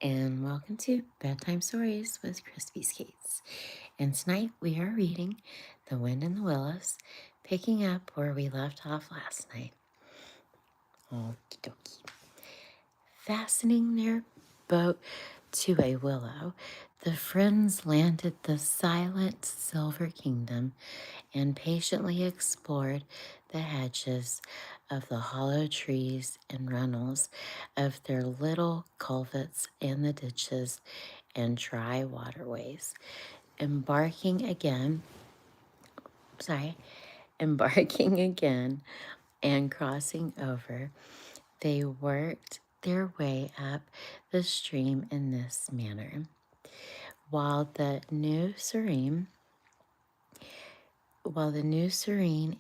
and welcome to Bedtime Stories with CrispySkates. And tonight we are reading The Wind in the Willows, picking up where we left off last night. Okie dokie. Fastening their boat to a willow, the friends landed the silent Silver Kingdom and patiently explored the hedges of the hollow trees and runnels of their little culverts and the ditches and dry waterways. Embarking again, sorry, embarking again and crossing over, they worked their way up the stream in this manner. While the new serene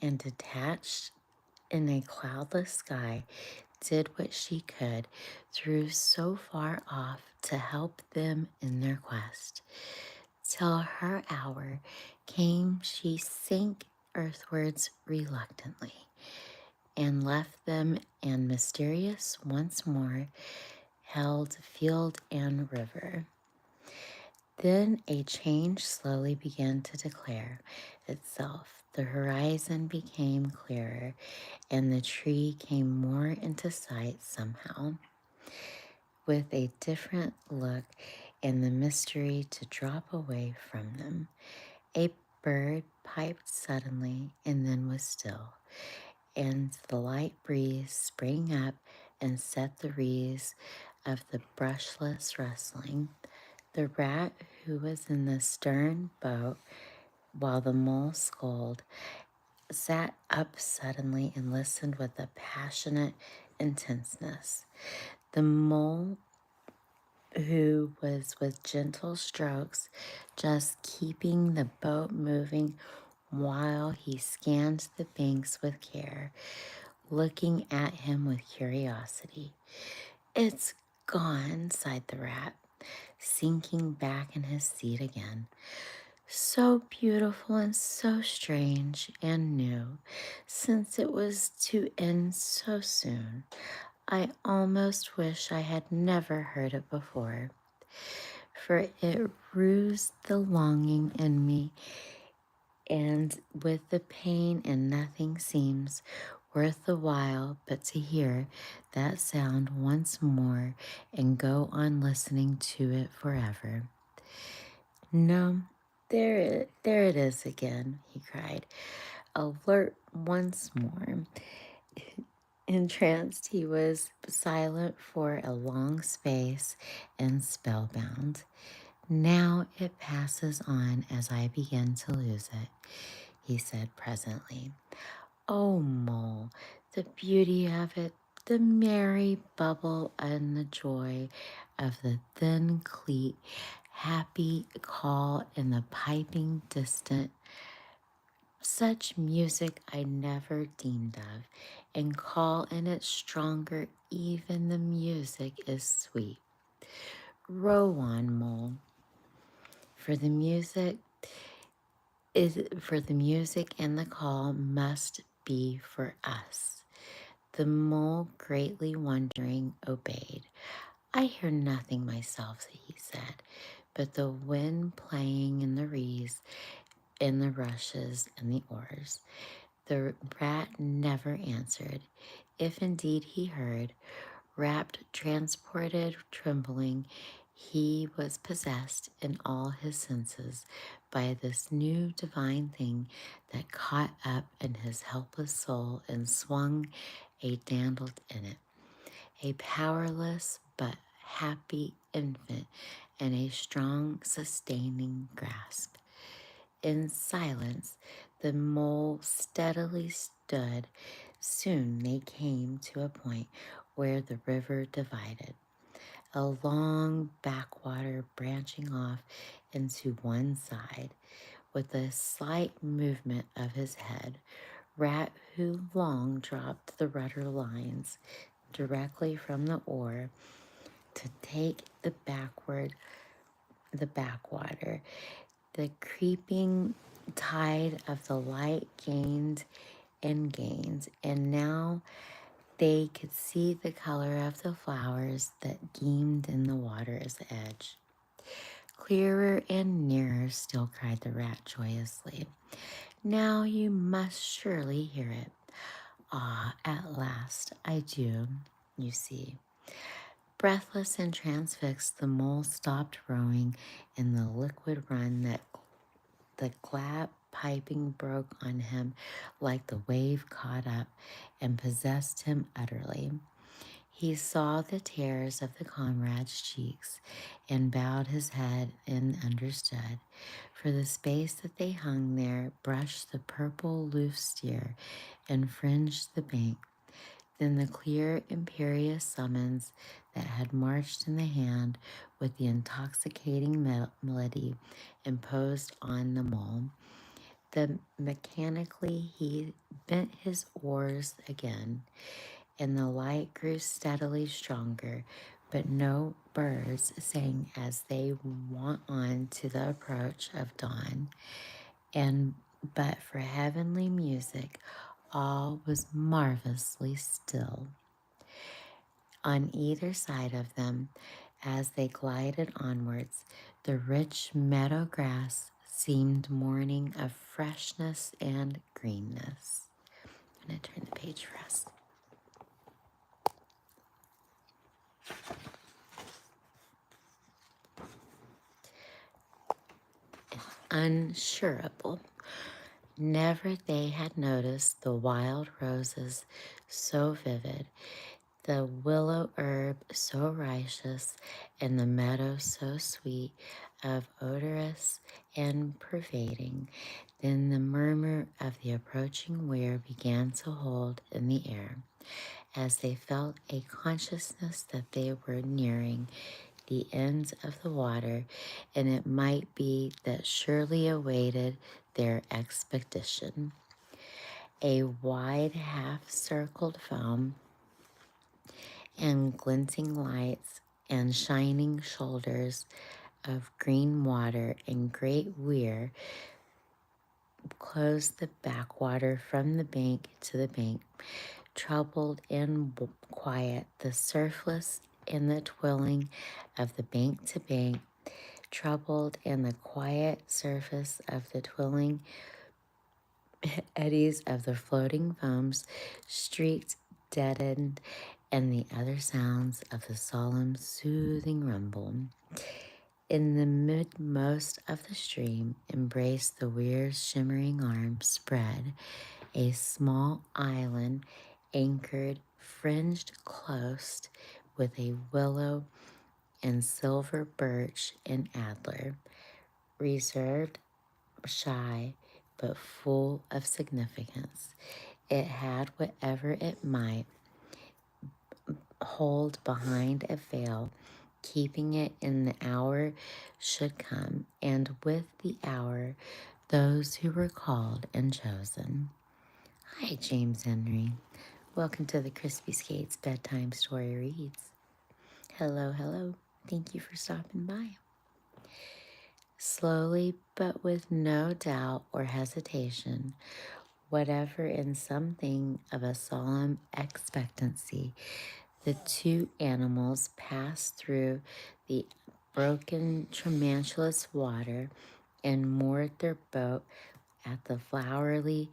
and detached in a cloudless sky did what she could through so far off to help them in their quest. Till her hour came, she sank earthwards reluctantly and left them, and mysterious once more held field and river. Then a change slowly began to declare itself. The horizon became clearer, and the tree came more into sight somehow, with a different look and the mystery to drop away from them. A bird piped suddenly and then was still, and the light breeze sprang up and set the wreaths of the brushless rustling. The rat who was in the stern boat while the mole scolded sat up suddenly and listened with a passionate intenseness. The mole, who was with gentle strokes just keeping the boat moving while he scanned the banks with care, looking at him with curiosity. "It's gone," sighed the rat, sinking back in his seat again. "So beautiful and so strange and new, since it was to end so soon. I almost wish I had never heard it before, for it roused the longing in me, and with the pain, and nothing seems worth the while but to hear that sound once more and go on listening to it forever. No, there it is again," he cried, alert once more. Entranced, he was silent for a long space and spellbound. "Now it passes on as I begin to lose it," he said presently. "Oh, Mole, the beauty of it, the merry bubble and the joy of the thin cleat, happy call in the piping distant. Such music I never dreamed of, and call in it stronger, even the music is sweet. Row on, Mole, for the music and the call must be for us." The mole, greatly wondering, obeyed. "I hear nothing myself," he said, "but the wind playing in the reeds, in the rushes and the oars." The rat never answered. If indeed he heard, rapt, transported, trembling, he was possessed in all his senses by this new divine thing that caught up in his helpless soul and swung a dandled in it, a powerless but happy infant in a strong sustaining grasp. In silence, the mole steadily stood. Soon they came to a point where the river divided, a long backwater branching off into one side. With a slight movement of his head, Rat, who long dropped the rudder lines directly from the oar to take the backwater, the creeping tide of the light gained and gained, and now they could see the color of the flowers that gleamed in the water there's the edge. Clearer and nearer still, cried the rat joyously. Now you must surely hear it. Ah, at last I do, you see. Breathless and transfixed, the mole stopped rowing in the liquid run that the glad piping broke on him like the wave caught up and possessed him utterly. He saw the tears of the comrade's cheeks and bowed his head and understood. For the space that they hung there brushed the purple loose steer and fringed the bank. Then the clear, imperious summons that had marched in the hand with the intoxicating melody imposed on the mole. Mechanically he bent his oars again, and the light grew steadily stronger, but no birds sang as they wont on to the approach of dawn, and but for heavenly music all was marvelously still. On either side of them, as they glided onwards, the rich meadow grass seemed morning of freshness and greenness. I'm going to turn the page for us. Unsurable. Never they had noticed the wild roses so vivid, the willow herb so righteous, and the meadow so sweet, of odorous and pervading. Then the murmur of the approaching weir began to hold in the air, as they felt a consciousness that they were nearing the ends of the water, and it might be that surely awaited their expedition. A wide half-circled foam and glinting lights and shining shoulders of green water and great weir closed the backwater from the bank to the bank. Troubled and quiet, the surfless and the twirling of the bank to bank, troubled and the quiet surface of the twirling eddies of the floating foams, streaked, deadened, and the other sounds of the solemn, soothing rumble. In the midmost of the stream, embraced the weir's shimmering arms spread, a small island anchored, fringed close with a willow and silver birch and adder, reserved, shy, but full of significance. It had whatever it might hold behind a veil, keeping it in the hour should come, and with the hour, those who were called and chosen. Hi, James Henry. Welcome to the CrispySkates Bedtime Story Reads. Hello, hello. Thank you for stopping by. Slowly, but with no doubt or hesitation, whatever in something of a solemn expectancy, the two animals passed through the broken tumultuous water and moored their boat at the flowery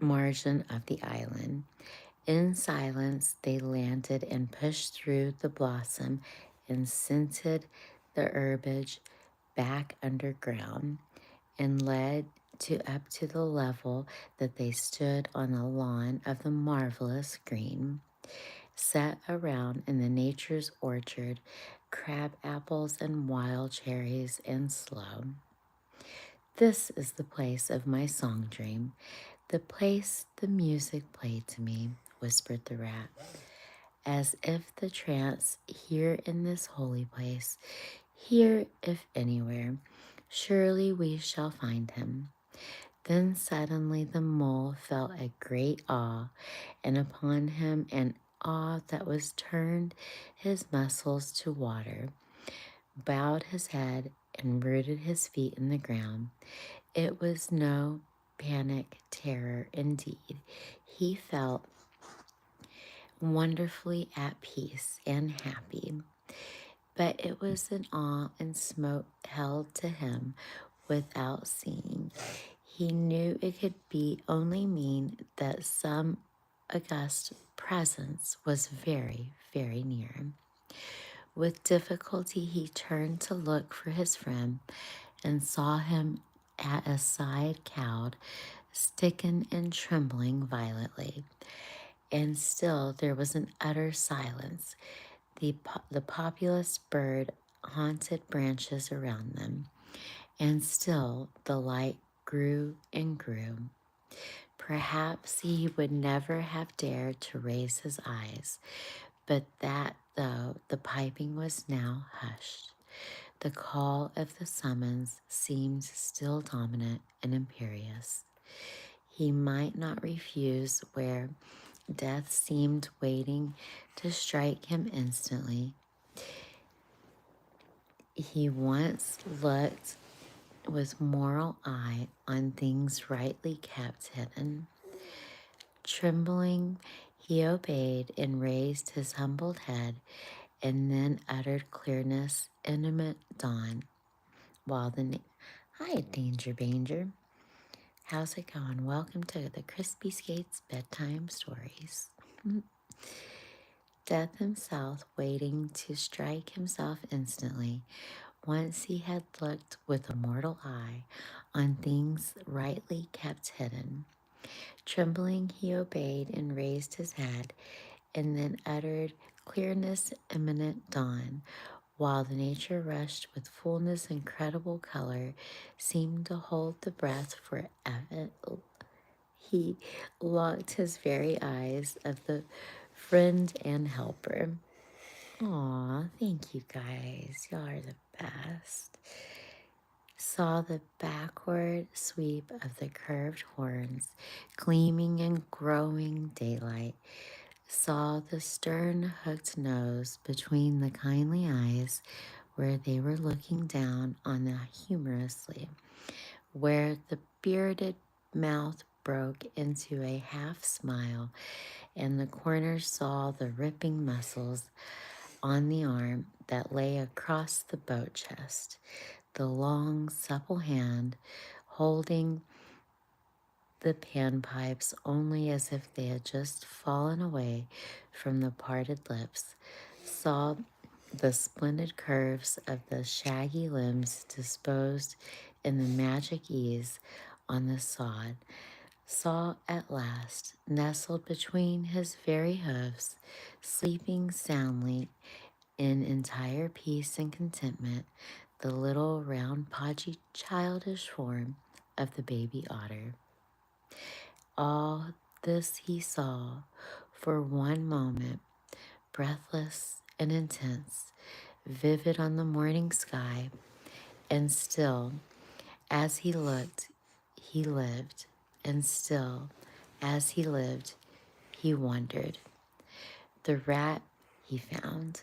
margin of the island. In silence, they landed and pushed through the blossom and scented the herbage back underground and led up to the level that they stood on the lawn of the marvelous green, set around in the nature's orchard, crab apples and wild cherries and sloe. This is the place of my song dream, the place the music played to me, whispered the rat, as if the trance here in this holy place, here if anywhere, surely we shall find him. Then suddenly the mole felt a great awe, and upon him an awe that was turned his muscles to water, bowed his head, and rooted his feet in the ground. It was no panic terror indeed. He felt wonderfully at peace and happy. but it was an awe and smote held to him without seeing. He knew it could be only mean that some august presence was very, very near him. With difficulty, he turned to look for his friend and saw him at a side cowed, sticken and trembling violently. And still there was an utter silence. The populous bird haunted branches around them, and still the light grew and grew. Perhaps he would never have dared to raise his eyes, but that though the piping was now hushed, the call of the summons seemed still dominant and imperious. He might not refuse where death seemed waiting to strike him instantly. He once looked with moral eye on things rightly kept hidden. Trembling, he obeyed and raised his humbled head, and then uttered clearness, intimate dawn, while Hi, Danger Banger. How's it going? Welcome to the CrispySkates Bedtime Stories. Death himself waiting to strike himself instantly, once he had looked with a mortal eye on things rightly kept hidden. Trembling, he obeyed and raised his head, and then uttered clearness, imminent dawn, while the nature rushed with fullness, incredible color, seemed to hold the breath forever. He locked his very eyes of the friend and helper. Aw, thank you guys. Y'all are the best. Saw the backward sweep of the curved horns, gleaming in growing daylight. Saw the stern hooked nose between the kindly eyes where they were looking down on the humorously, where the bearded mouth broke into a half smile, and the corners saw the ripping muscles on the arm that lay across the boat chest, the long, supple hand holding the panpipes only as if they had just fallen away from the parted lips, saw the splendid curves of the shaggy limbs disposed in the magic ease on the sod, saw at last, nestled between his very hoofs, sleeping soundly in entire peace and contentment, the little round podgy childish form of the baby otter. All this he saw for one moment, breathless and intense, vivid on the morning sky, and still, as he looked, he lived, and still, as he lived, he wondered. The rat he found,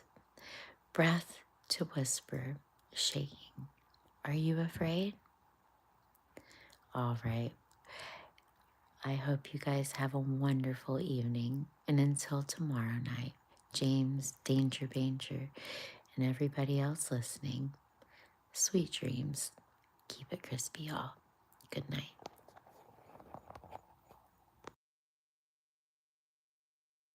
breath to whisper, shaking. Are you afraid? All right. I hope you guys have a wonderful evening. And until tomorrow night, James, Danger Banger, and everybody else listening, sweet dreams. Keep it crispy, y'all. Good night.